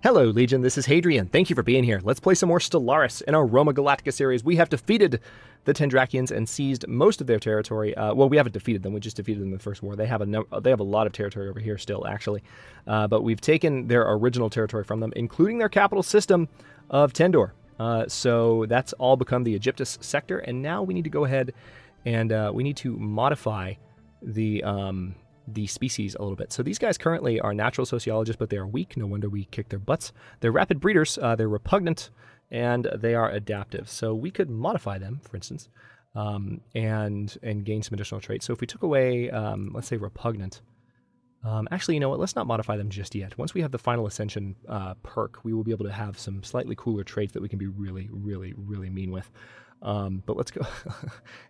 Hello, Legion. This is Hadrian. Thank you for being here. Let's play some more Stellaris in our Roma Galactica series. We have defeated the Tendrakians and seized most of their territory. Well, we haven't defeated them. We just defeated them in the first war. They have a lot of territory over here still, actually. But we've taken their original territory from them, including their capital system of Tendor. So that's all become the Egyptus sector. And now we need to go ahead and we need to modify the species a little bit. So these guys currently are natural sociologists, but they are weak. No wonder we kick their butts. They're rapid breeders, they're repugnant, and they are adaptive. So we could modify them, for instance, and gain some additional traits. So if we took away, let's say, repugnant, actually, you know what? Let's not modify them just yet. Once we have the final ascension perk, we will be able to have some slightly cooler traits that we can be really, really, really mean with. But let's go.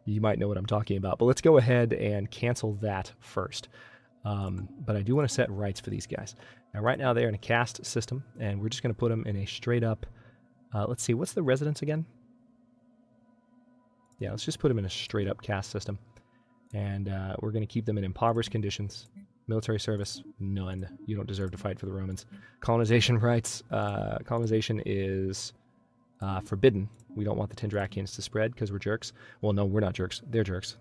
You might know what I'm talking about, but let's go ahead and cancel that first. But I do want to set rights for these guys. Now, right now they're in a caste system, and we're just going to put them in a straight up. Let's see, what's the residence again? Yeah, let's just put them in a straight up caste system, and we're going to keep them in impoverished conditions. Military service, none. You don't deserve to fight for the Romans. Colonization rights. Colonization is forbidden. We don't want the Tendrakians to spread because we're jerks. Well, no, we're not jerks. They're jerks.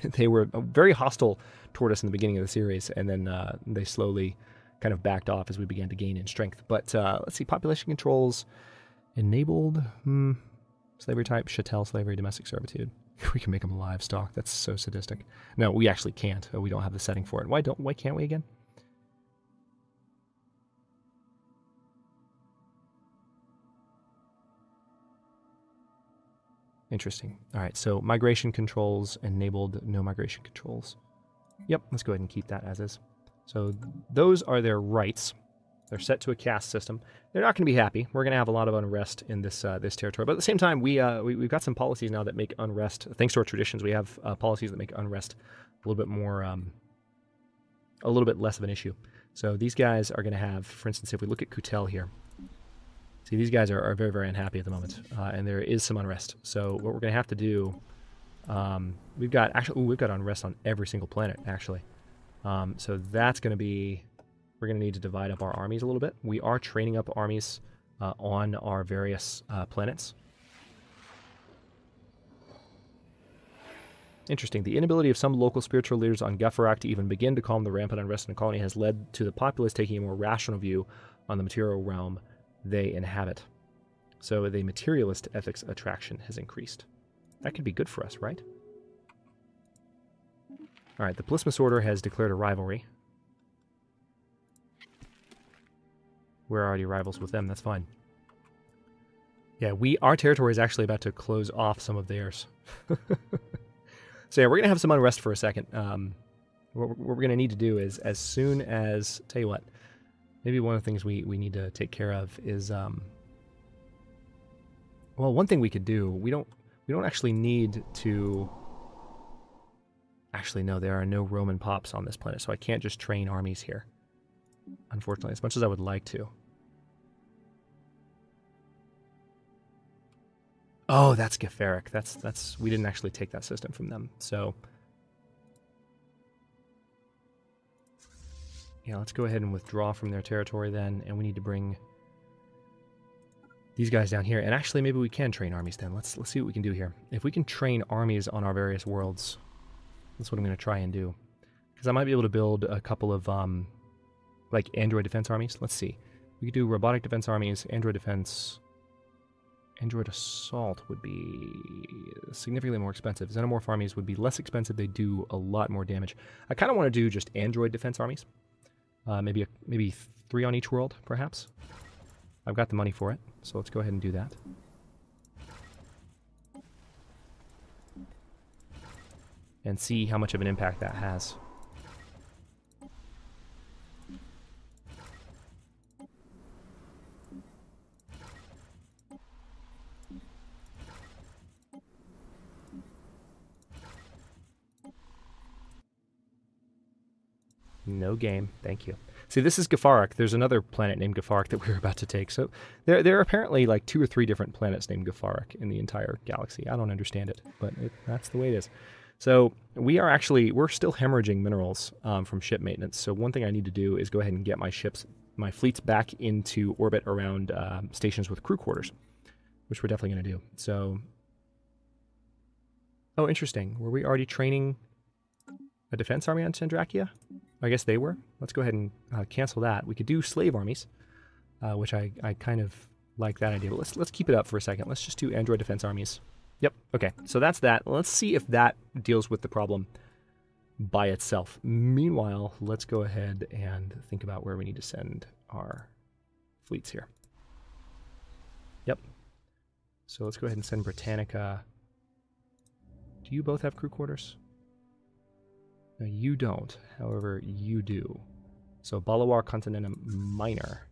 They were very hostile toward us in the beginning of the series, and then they slowly kind of backed off as we began to gain in strength. But let's see, population controls enabled. Slavery type, chattel slavery, domestic servitude. We can make them livestock. That's so sadistic. No, we actually can't. We don't have the setting for it. Why can't we again? Interesting. All right, so migration controls enabled, no migration controls. Yep, let's go ahead and keep that as is. So those are their rights. They're set to a caste system. They're not going to be happy. We're going to have a lot of unrest in this this territory. But at the same time, we've got some policies now that make unrest, thanks to our traditions, we have policies that make unrest a little bit more, a little bit less of an issue. So these guys are going to have, for instance, if we look at Kutel here, see, these guys are very, very unhappy at the moment, and there is some unrest. So what we're going to have to do, we've got unrest on every single planet, actually. So that's going to be, we're going to need to divide up our armies a little bit. We are training up armies on our various planets. Interesting. The inability of some local spiritual leaders on Guffarak to even begin to calm the rampant unrest in the colony has led to the populace taking a more rational view on the material realm they inhabit. So the materialist ethics attraction has increased. That could be good for us, right? All right, the Polismus Order has declared a rivalry. We're already rivals with them, that's fine. Yeah, our territory is actually about to close off some of theirs. So yeah, we're going to have some unrest for a second. What we're going to need to do is, as soon as, tell you what, maybe one of the things we need to take care of is, well, one thing we could do, we don't actually need to, actually no, there are no Roman pops on this planet, so I can't just train armies here, unfortunately, as much as I would like to. Oh, that's Guffarak. That's we didn't actually take that system from them, so yeah, let's go ahead and withdraw from their territory then, and we need to bring these guys down here. And actually, maybe we can train armies then. Let's see what we can do here. If we can train armies on our various worlds, that's what I'm going to try and do. Because I might be able to build a couple of, like, android defense armies. Let's see. We could do robotic defense armies, android defense. Android assault would be significantly more expensive. Xenomorph armies would be less expensive. They do a lot more damage. I kind of want to do just android defense armies. Maybe 3 on each world, perhaps. I've got the money for it, so let's go ahead and do that. And see how much of an impact that has. No game, thank you. See, this is Guffarak. There's another planet named Guffarak that we're about to take. So there are apparently like 2 or 3 different planets named Guffarak in the entire galaxy. I don't understand it, but that's the way it is. So we're still hemorrhaging minerals from ship maintenance. So one thing I need to do is go ahead and get my ships my fleets back into orbit around stations with crew quarters, which we're definitely going to do. So, oh, interesting. Were we already training a defense army on Tendrakia? I guess they were. Let's go ahead and cancel that. We could do slave armies, which I kind of like that idea. But let's keep it up for a second. Let's just do android defense armies. Yep. Okay. So that's that. Let's see if that deals with the problem by itself. Meanwhile, let's go ahead and think about where we need to send our fleets here. Yep. So let's go ahead and send Britannica. Do you both have crew quarters? No, you don't. However, you do. So Balawar Continentum Minor.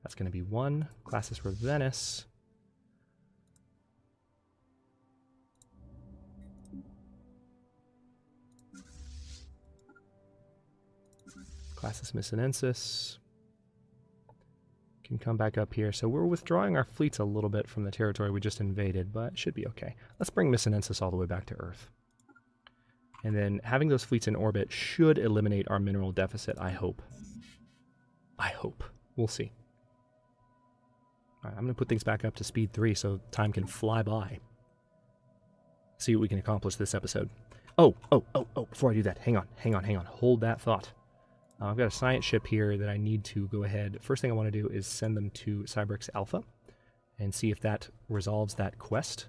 That's going to be 1. Classes for Venice. Classis Missinensis can come back up here. So we're withdrawing our fleets a little bit from the territory we just invaded, but it should be okay. Let's bring Missinensis all the way back to Earth. And then having those fleets in orbit should eliminate our mineral deficit, I hope. I hope. We'll see. All right, I'm going to put things back up to speed 3 so time can fly by. See what we can accomplish this episode. Oh, before I do that, hang on. Hold that thought. I've got a science ship here that I need to go ahead. First thing I want to do is send them to Cybrex Alpha and see if that resolves that quest.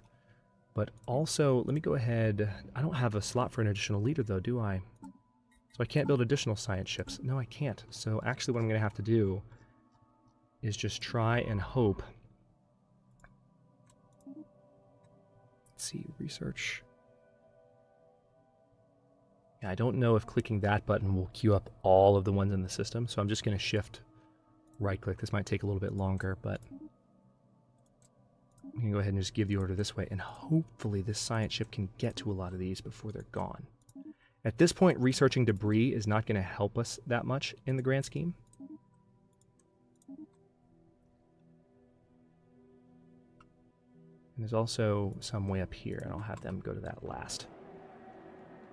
But also, let me go ahead. I don't have a slot for an additional leader, though, do I? So I can't build additional science ships. No, I can't. So actually what I'm going to have to do is just try and hope. Let's see, research. Yeah, I don't know if clicking that button will queue up all of the ones in the system, so I'm just going to shift right-click. This might take a little bit longer, but we can go ahead and just give the order this way, and hopefully this science ship can get to a lot of these before they're gone. At this point, researching debris is not going to help us that much in the grand scheme. And there's also some way up here, and I'll have them go to that last.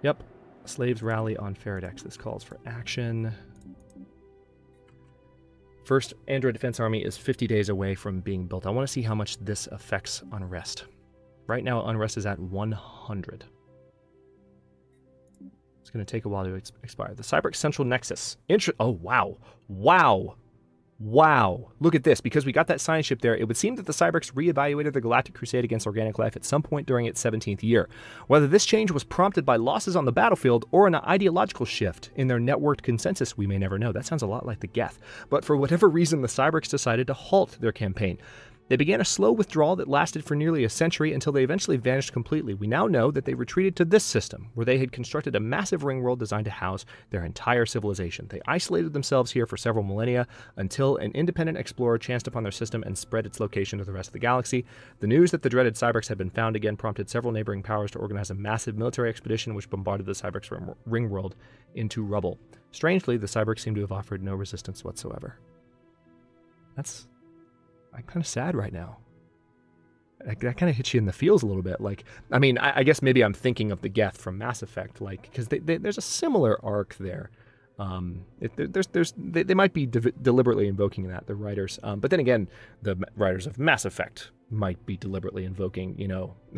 Yep. Slaves rally on Faradex. This calls for action. First android defense army is 50 days away from being built. I want to see how much this affects unrest. Right now, unrest is at 100. It's going to take a while to expire. The Cybrex Central Nexus. Oh, wow. Wow. Look at this. Because we got that science ship there, it would seem that the Cybrex reevaluated the Galactic Crusade against organic life at some point during its 17th year. Whether this change was prompted by losses on the battlefield or an ideological shift in their networked consensus, we may never know. That sounds a lot like the Geth. But for whatever reason, the Cybrex decided to halt their campaign. They began a slow withdrawal that lasted for nearly a century until they eventually vanished completely. We now know that they retreated to this system, where they had constructed a massive ring world designed to house their entire civilization. They isolated themselves here for several millennia until an independent explorer chanced upon their system and spread its location to the rest of the galaxy. The news that the dreaded Cybrex had been found again prompted several neighboring powers to organize a massive military expedition which bombarded the Cybrex ring world into rubble. Strangely, the Cybrex seem to have offered no resistance whatsoever. I'm kind of sad right now. That kind of hits you in the feels a little bit. Like, I mean, I guess maybe I'm thinking of the Geth from Mass Effect, like, because there's a similar arc there. They might be deliberately invoking that, the writers. But then again, the writers of Mass Effect might be deliberately invoking,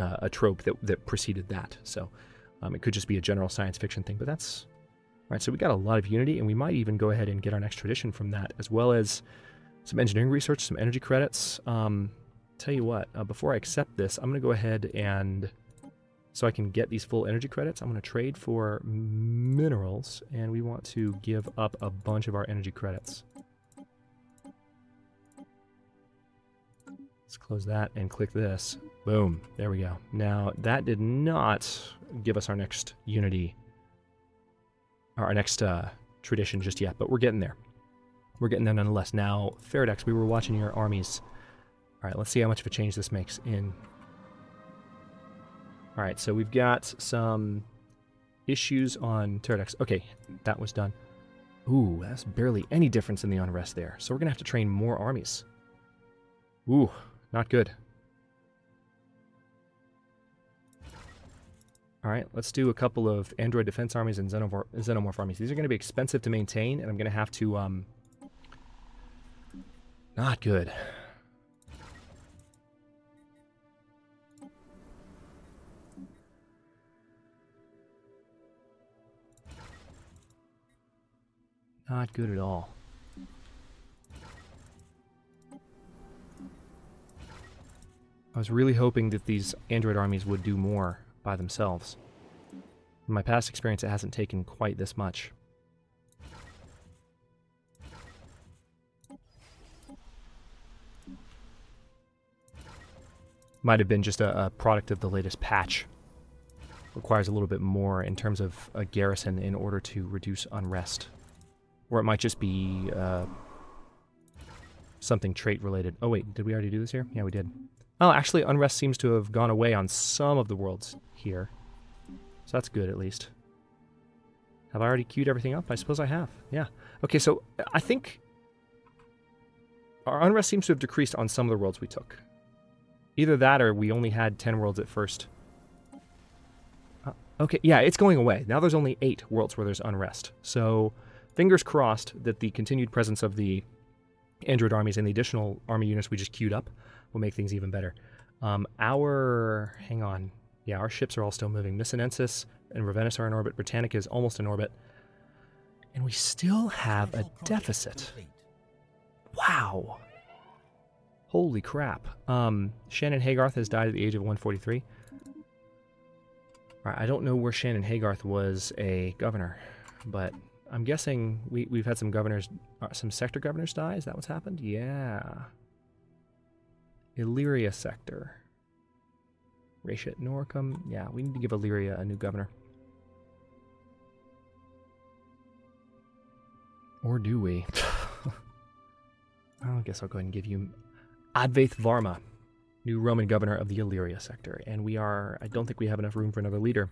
a trope that preceded that. So it could just be a general science fiction thing. But that's right. So we got a lot of unity, and we might even go ahead and get our next tradition from that, as well as some engineering research, some energy credits. Tell you what, before I accept this, I'm going to go ahead and, so I can get these full energy credits, I'm going to trade for minerals, and we want to give up a bunch of our energy credits. Let's close that and click this. Boom. There we go. Now, that did not give us our next unity, or our next tradition just yet, but we're getting there. We're getting there nonetheless. Now, Faradex, we were watching your armies. All right, let's see how much of a change this makes in. All right, so we've got some issues on Faradex. Okay, that was done. Ooh, that's barely any difference in the unrest there. So we're going to have to train more armies. Ooh, not good. All right, let's do a couple of android defense armies and xenomorph armies. These are going to be expensive to maintain, and I'm going to have to Not good. Not good at all. I was really hoping that these android armies would do more by themselves. In my past experience, it hasn't taken quite this much. Might have been just a product of the latest patch. Requires a little bit more in terms of a garrison in order to reduce unrest. Or it might just be something trait related. Oh wait, did we already do this here? Yeah, we did. Oh, actually, unrest seems to have gone away on some of the worlds here. So that's good, at least. Have I already queued everything up? I suppose I have. Yeah. Okay, so I think our unrest seems to have decreased on some of the worlds we took. Either that or we only had 10 worlds at first. Okay, yeah, it's going away. Now there's only 8 worlds where there's unrest. So fingers crossed that the continued presence of the android armies and the additional army units we just queued up will make things even better. Hang on. Yeah, our ships are all still moving. Missinensis and Ravenus are in orbit. Britannica is almost in orbit. And we still have a deficit. Wow. Holy crap. Shannon Haygarth has died at the age of 143. All right, I don't know where Shannon Haygarth was a governor, but I'm guessing we've had some governors, some sector governors die. Is that what's happened? Yeah. Illyria sector. Ratiot Norcom. Yeah, we need to give Illyria a new governor. Or do we? I guess I'll go ahead and give you Advaith Varma, new Roman governor of the Illyria sector. And I don't think we have enough room for another leader.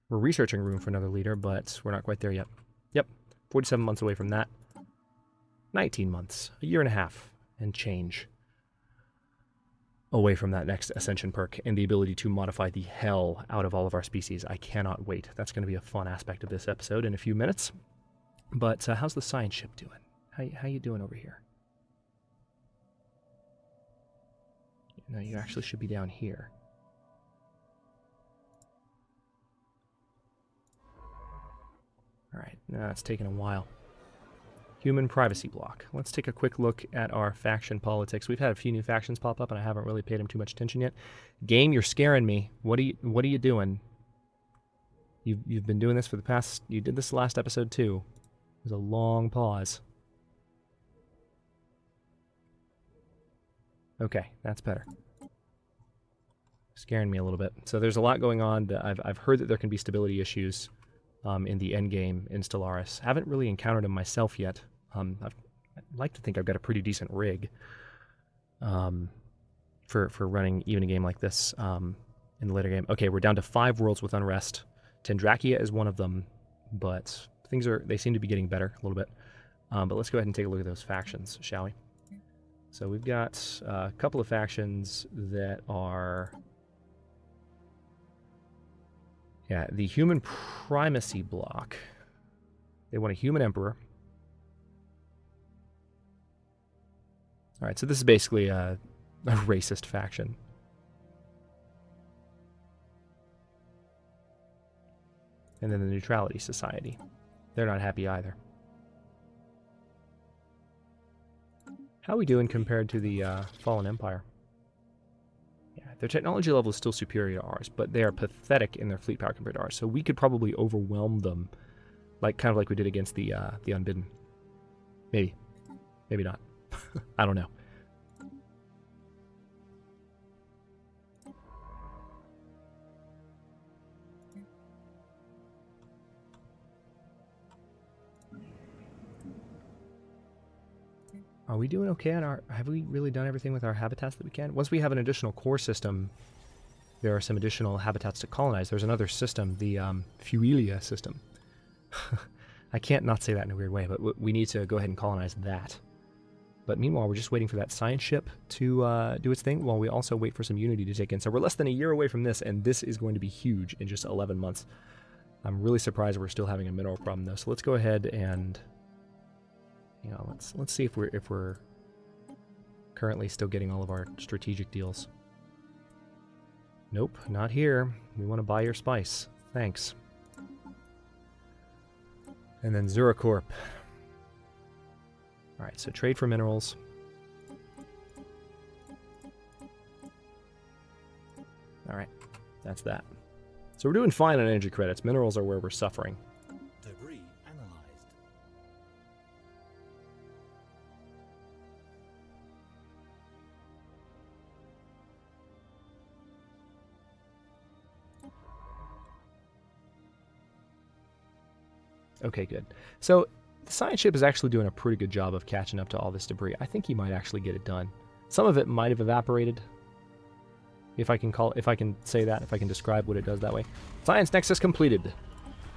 We're researching room for another leader, but we're not quite there yet. Yep, 47 months away from that. 19 months, a year and a half, and change away from that next ascension perk and the ability to modify the hell out of all of our species. I cannot wait. That's going to be a fun aspect of this episode in a few minutes. But how's the science ship doing? How you doing over here? No, you actually should be down here. Alright, now it's taken a while. Human privacy block. Let's take a quick look at our faction politics. We've had a few new factions pop up, and I haven't really paid them too much attention yet. Game, you're scaring me. What are you doing? You've been doing this for the past... You did this last episode, too. It was a long pause. Okay, that's better. Scaring me a little bit. So there's a lot going on. I've heard that there can be stability issues in the end game in Stellaris. Haven't really encountered them myself yet. I'd like to think I've got a pretty decent rig for running even a game like this in the later game. Okay, we're down to 5 worlds with unrest. Tendrakia is one of them, but they seem to be getting better a little bit. But let's go ahead and take a look at those factions, shall we? So we've got a couple of factions that are... Yeah, the human primacy block. They want a human emperor. Alright, so this is basically a racist faction. And then the Neutrality Society. They're not happy either. How are we doing compared to the Fallen Empire? Yeah, their technology level is still superior to ours, but they are pathetic in their fleet power compared to ours. So we could probably overwhelm them, kind of like we did against the Unbidden. Maybe, maybe not. I don't know. Are we doing okay on our... Have we really done everything with our habitats that we can? Once we have an additional core system, there are some additional habitats to colonize. There's another system, the Fuelia system. I can't not say that in a weird way, but we need to go ahead and colonize that. But meanwhile, we're just waiting for that science ship to do its thing, while we also wait for some Unity to take in. So we're less than a year away from this, and this is going to be huge in just 11 months. I'm really surprised we're still having a mineral problem, though. So let's go ahead and... You know, let's see if we're currently still getting all of our strategic deals. Nope, not here. We want to buy your spice. Thanks. And then Zuracorp. Alright, so trade for minerals. Alright, that's that. So we're doing fine on energy credits. Minerals are where we're suffering. Debris analyzed. Okay, good. So the science ship is actually doing a pretty good job of catching up to all this debris. I think he might actually get it done. Some of it might have evaporated. If I can say that, if I can describe what it does that way. Science Nexus completed.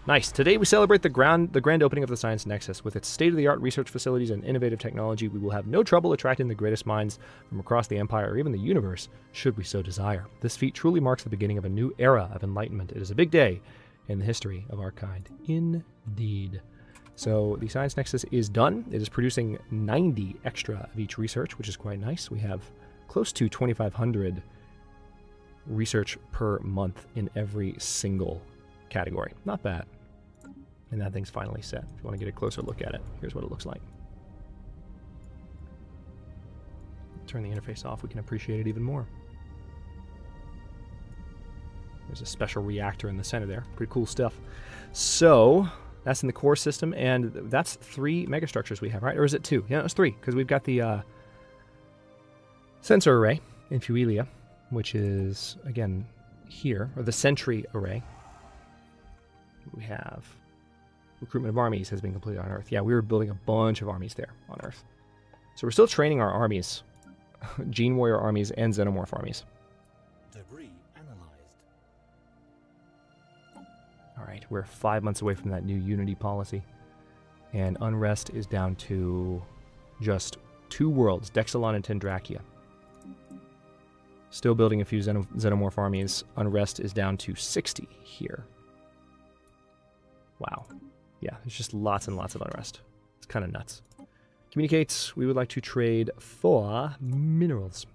Nice. Today we celebrate the grand opening of the Science Nexus. With its state-of-the-art research facilities and innovative technology, we will have no trouble attracting the greatest minds from across the Empire or even the universe, should we so desire. This feat truly marks the beginning of a new era of enlightenment. It is a big day in the history of our kind. Indeed. So the Science Nexus is done. It is producing 90 extra of each research, which is quite nice. We have close to 2,500 research per month in every single category. Not bad. And that thing's finally set. If you want to get a closer look at it, here's what it looks like. Turn the interface off, we can appreciate it even more. There's a special reactor in the center there. Pretty cool stuff. So that's in the core system, and that's 3 megastructures we have, right? Or is it 2? Yeah, it's 3, because we've got the sensor array in Fuelia, which is, again, here, or the Sentry array. We have recruitment of armies has been completed on Earth. Yeah, we were building a bunch of armies there on Earth. So we're still training our armies, Gene Warrior armies and Xenomorph armies. Debris analyzed. All right, we're 5 months away from that new Unity policy. And Unrest is down to just 2 worlds, Dexalon and Tendrakia. Still building a few Xenomorph armies. Unrest is down to 60 here. Wow. Yeah, there's just lots and lots of unrest. It's kind of nuts. Communicates, we would like to trade for minerals.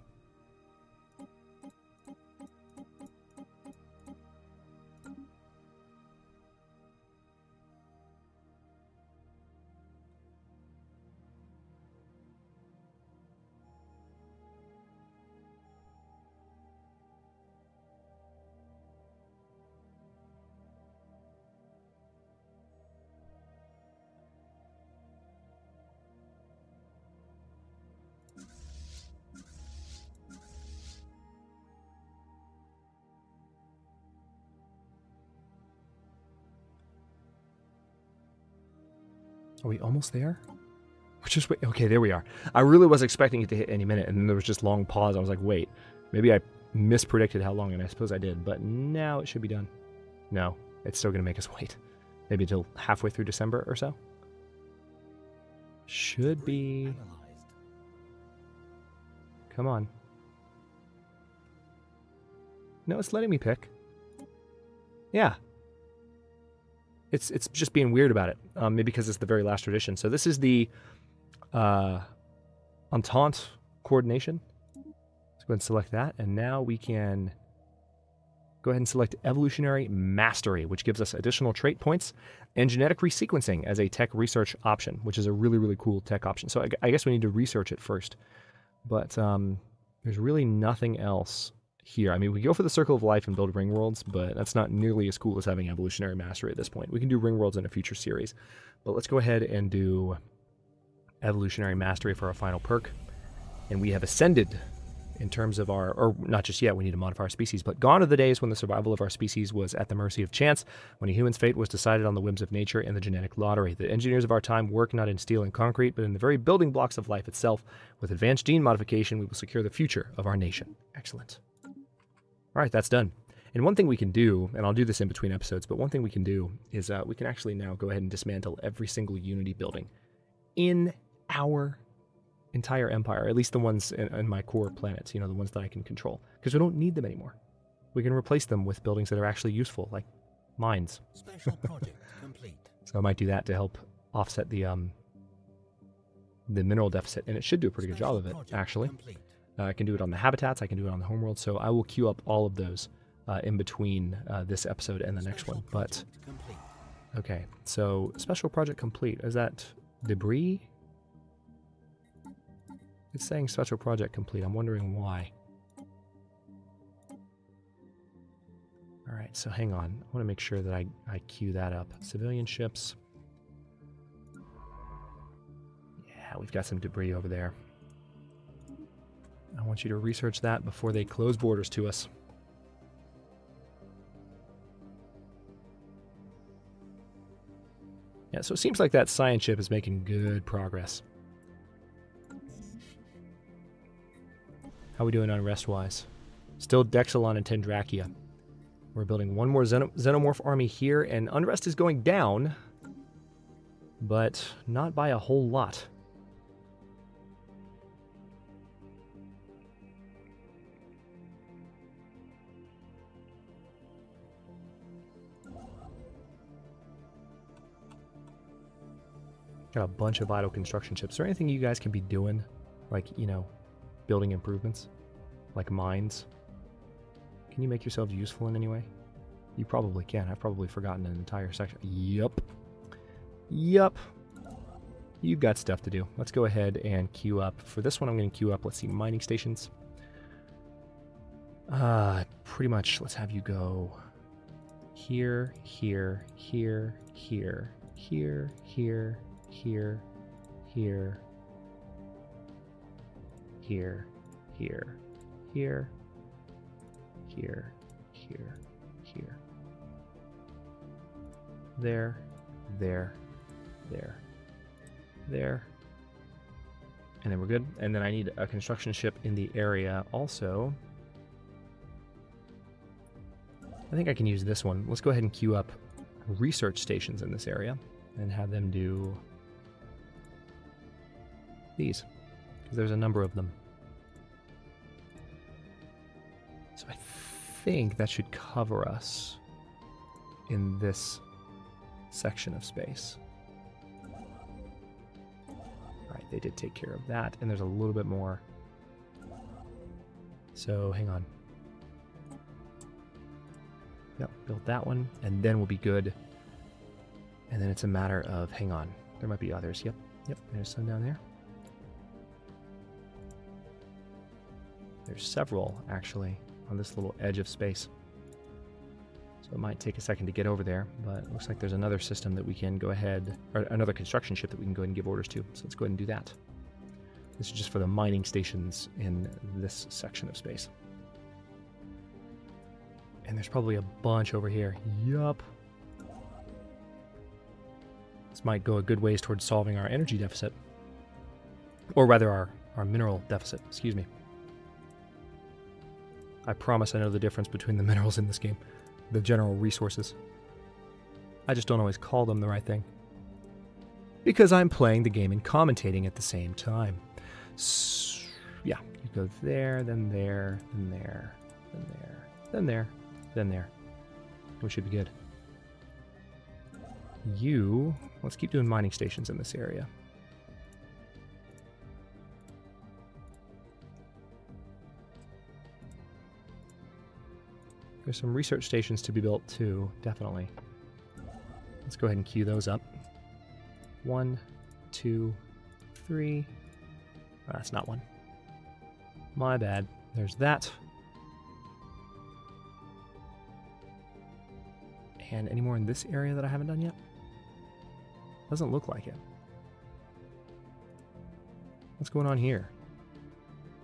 Are we almost there? We're just wait. Okay, there we are. I really was expecting it to hit any minute, and then there was just long pause. I was like, wait, maybe I mispredicted how long, and I suppose I did. But now it should be done. No, it's still going to make us wait. Maybe until halfway through December or so. Should be. Come on. No, it's letting me pick. Yeah. It's just being weird about it. Maybe because it's the very last tradition. So this is the Entente coordination. Let's go ahead and select that. And now we can go ahead and select Evolutionary Mastery, which gives us additional trait points, and genetic resequencing as a tech research option, which is a really, really cool tech option. So I guess we need to research it first. But there's really nothing else here. I mean, we go for the Circle of Life and build ring worlds, but that's not nearly as cool as having Evolutionary Mastery at this point. We can do ring worlds in a future series. But let's go ahead and do Evolutionary Mastery for our final perk. And we have ascended in terms of our, or not just yet, we need to modify our species, but gone are the days when the survival of our species was at the mercy of chance, when a human's fate was decided on the whims of nature and the genetic lottery. The engineers of our time work not in steel and concrete, but in the very building blocks of life itself. With advanced gene modification, we will secure the future of our nation. Excellent. All right, that's done. And one thing we can do, and I'll do this in between episodes, but one thing we can do is we can actually now go ahead and dismantle every single Unity building in our entire empire, at least the ones in my core planets, you know, the ones that I can control, because we don't need them anymore. We can replace them with buildings that are actually useful, like mines. Special project complete. So I might do that to help offset the the mineral deficit, and it should do a pretty good job of it, actually. I can do it on the habitats, I can do it on the homeworld, so I will queue up all of those in between this episode and the next one. But okay, so special project complete. Is that debris? It's saying special project complete. I'm wondering why. All right, so hang on. I want to make sure that I queue that up. Civilian ships. Yeah, we've got some debris over there. I want you to research that before they close borders to us. Yeah, so it seems like that science ship is making good progress. How are we doing unrest-wise? Still Dexalon and Tendrakia. We're building one more Xenomorph army here, and unrest is going down, but not by a whole lot. Got a bunch of idle construction ships. Is there anything you guys can be doing? Like, you know, building improvements? Like mines? Can you make yourselves useful in any way? You probably can. I've probably forgotten an entire section. Yup. Yup. You've got stuff to do. Let's go ahead and queue up. For this one, I'm going to queue up, let's see, mining stations. Pretty much, let's have you go here, here, here, here, here, here, here, here, here, here, here, here, here, here, there, there, there, there, and then we're good. And then I need a construction ship in the area also. I think I can use this one. Let's go ahead and queue up research stations in this area and have them do these, because there's a number of them. So I think that should cover us in this section of space. Alright, they did take care of that, and there's a little bit more. So hang on. Yep, build that one, and then we'll be good. And then it's a matter of, hang on, there might be others. Yep, there's some down there. There's several, actually, on this little edge of space. So it might take a second to get over there, but it looks like there's another system that we can go ahead, or another construction ship that we can go ahead and give orders to. So let's go ahead and do that. This is just for the mining stations in this section of space. And there's probably a bunch over here. Yup. This might go a good ways towards solving our energy deficit. Or rather, our mineral deficit. Excuse me. I promise I know the difference between the minerals in this game. The general resources. I just don't always call them the right thing. Because I'm playing the game and commentating at the same time. So, yeah, you go there, then there, then there, then there, then there. Then there. We should be good. Let's keep doing mining stations in this area. There's some research stations to be built too, definitely. Let's go ahead and queue those up. 1, 2, 3. Oh, that's not one. My bad. There's that. And any more in this area that I haven't done yet? Doesn't look like it. What's going on here?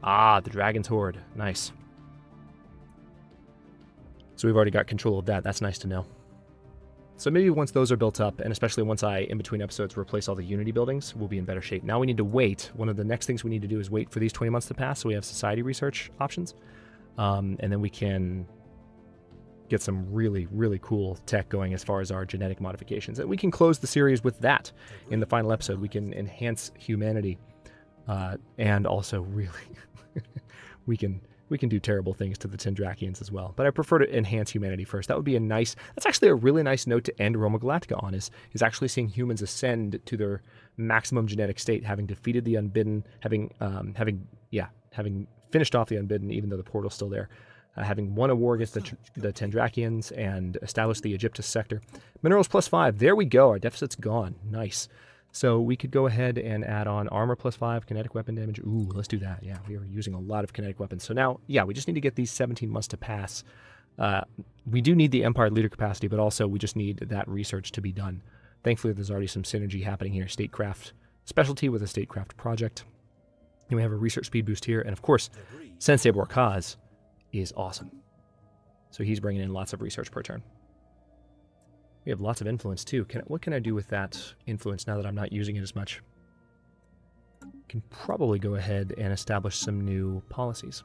Ah, the Dragon's Horde. Nice. So we've already got control of that. That's nice to know. So maybe once those are built up, and especially once I, in between episodes, replace all the Unity buildings, we'll be in better shape. Now we need to wait. One of the next things we need to do is wait for these 20 months to pass so we have society research options. And then we can get some really, really cool tech going as far as our genetic modifications. And we can close the series with that in the final episode. We can enhance humanity and also really we can we can do terrible things to the Tendrakians as well. But I prefer to enhance humanity first. That would be a nice, that's actually a really nice note to end Roma Galactica on, is actually seeing humans ascend to their maximum genetic state, having defeated the Unbidden, having finished off the Unbidden, even though the portal's still there, having won a war against the Tendrakians and established the Egyptus sector. Minerals +5, there we go, our deficit's gone, nice. So we could go ahead and add on armor +5, kinetic weapon damage. Ooh, let's do that. Yeah, we are using a lot of kinetic weapons. So now, yeah, we just need to get these 17 months to pass. We do need the Empire leader capacity, but also we just need that research to be done. Thankfully, there's already some synergy happening here. Statecraft specialty with a statecraft project. And we have a research speed boost here. And of course, Sensei Borkaz is awesome. So he's bringing in lots of research per turn. We have lots of influence too. What can I do with that influence now that I'm not using it as much? Can probably go ahead and establish some new policies.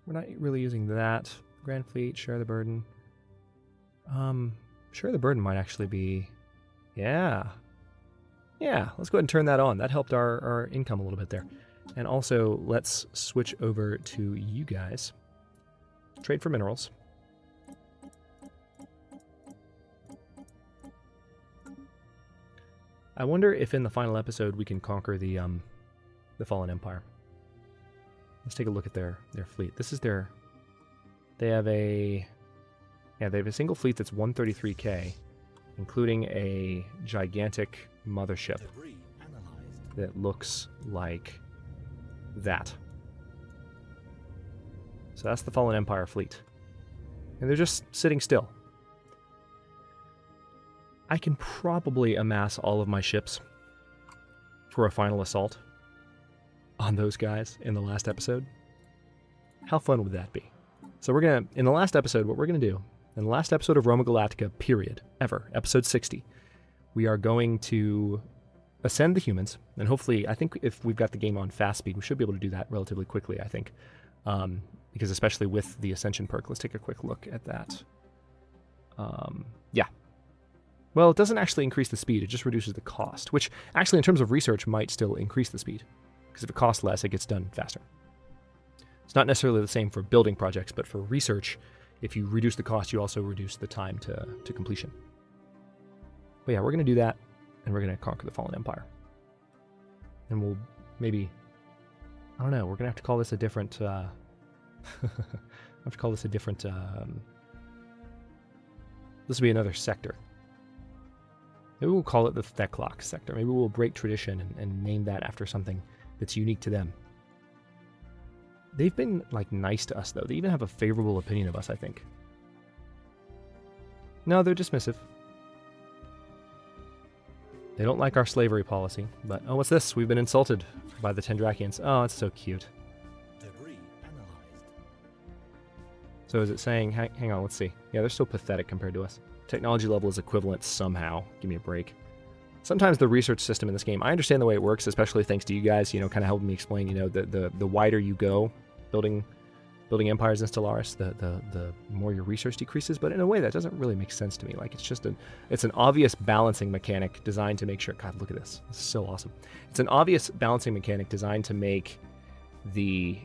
We're not really using that. Grand Fleet, share the burden. Share the burden might actually be... Yeah, let's go ahead and turn that on. That helped our income a little bit there. And also, let's switch over to you guys. Trade for minerals. I wonder if in the final episode we can conquer the Fallen Empire. Let's take a look at their fleet. This is their... They have a single fleet that's 133k, including a gigantic mothership that looks like that. So that's the Fallen Empire fleet. And they're just sitting still. I can probably amass all of my ships for a final assault on those guys in the last episode. How fun would that be? So we're going to, in the last episode, what we're going to do, in the last episode of Roma Galactica, period, ever, episode 60, we are going to ascend the humans, and hopefully, I think if we've got the game on fast speed, we should be able to do that relatively quickly, I think. Because especially with the Ascension perk, let's take a quick look at that. Yeah. Well, it doesn't actually increase the speed, it just reduces the cost, which actually in terms of research might still increase the speed. Because if it costs less, it gets done faster. It's not necessarily the same for building projects, but for research, if you reduce the cost, you also reduce the time to completion. But yeah, we're going to do that, and we're going to conquer the Fallen Empire. And we'll maybe, I don't know, we're going to have to call this a different, I have to call this a different, this will be another sector. Maybe we'll call it the Theklock sector. Maybe we'll break tradition and name that after something that's unique to them. They've been, like, nice to us, though. They even have a favorable opinion of us, I think. No, they're dismissive. They don't like our slavery policy, but... Oh, what's this? We've been insulted by the Tendrakians. Oh, it's so cute. Debris analyzed. So is it saying... Hang on, let's see. Yeah, they're still pathetic compared to us. Technology level is equivalent somehow. Give me a break. Sometimes the research system in this game, I understand the way it works, especially thanks to you guys, you know, kind of helping me explain, you know, the wider you go building empires in Stellaris, the more your research decreases, but in a way that doesn't really make sense to me. Like, it's just it's an obvious balancing mechanic designed to make sure, God, look at this. This is so awesome. It's an obvious balancing mechanic designed to make the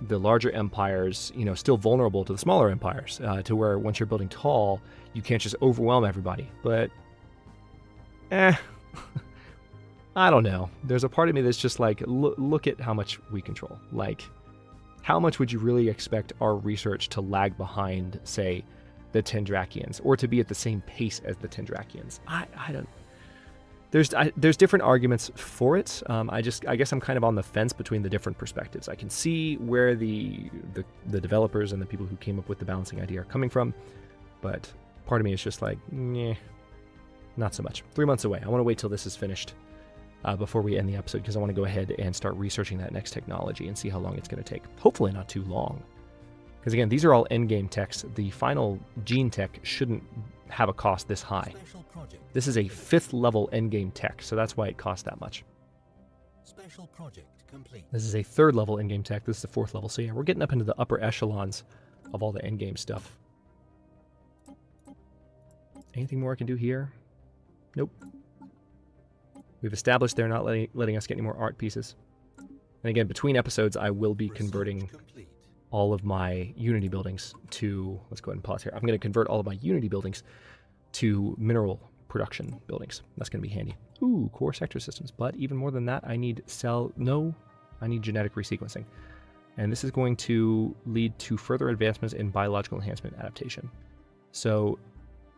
larger empires, you know, still vulnerable to the smaller empires, to where once you're building tall, you can't just overwhelm everybody. But I don't know. There's a part of me that's just like, look at how much we control. Like, how much would you really expect our research to lag behind, say, the Tendrakians, or to be at the same pace as the Tendrakians? I don't. There's different arguments for it. I guess I'm kind of on the fence between the different perspectives. I can see where the developers and the people who came up with the balancing idea are coming from, but part of me is just like, nah. Not so much. 3 months away. I want to wait till this is finished before we end the episode, because I want to go ahead and start researching that next technology and see how long it's going to take. Hopefully not too long. Because again, these are all endgame techs. The final gene tech shouldn't have a cost this high. This is a 5th level endgame tech, so that's why it costs that much. Special project complete. This is a 3rd level endgame tech. This is the 4th level. So yeah, we're getting up into the upper echelons of all the endgame stuff. Anything more I can do here? Nope. We've established they're not letting us get any more art pieces. And again, between episodes, I will be converting Complete. all of my Unity buildings to, let's go ahead and pause here. I'm going to convert all of my Unity buildings to mineral production buildings. That's going to be handy. Ooh, core sector systems. But even more than that, I need I need genetic resequencing. And this is going to lead to further advancements in biological enhancement adaptation. So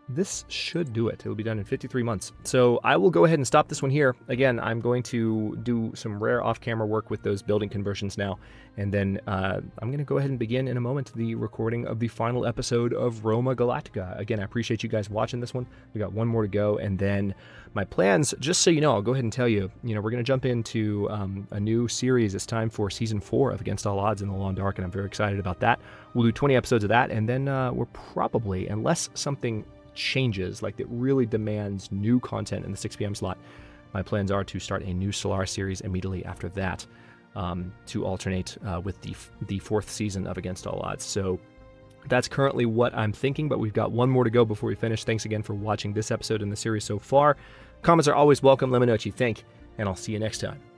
this should do it. It will be done in 53 months. So I will go ahead and stop this one here. Again, I'm going to do some rare off-camera work with those building conversions now. And then I'm going to go ahead and begin in a moment the recording of the final episode of Roma Galactica. Again, I appreciate you guys watching this one. We got one more to go. And then my plans, just so you know, I'll go ahead and tell you, we're going to jump into a new series. It's time for Season 4 of Against All Odds in the Long Dark, and I'm very excited about that. We'll do 20 episodes of that, and then we're probably, unless something changes, like that really demands new content in the 6 p.m. slot, my plans are to start a new Stellaris series immediately after that, to alternate with the 4th season of Against All Odds. So that's currently what I'm thinking, but we've got one more to go before we finish. Thanks again for watching this episode in the series so far. Comments are always welcome. Let me know what you think, and I'll see you next time.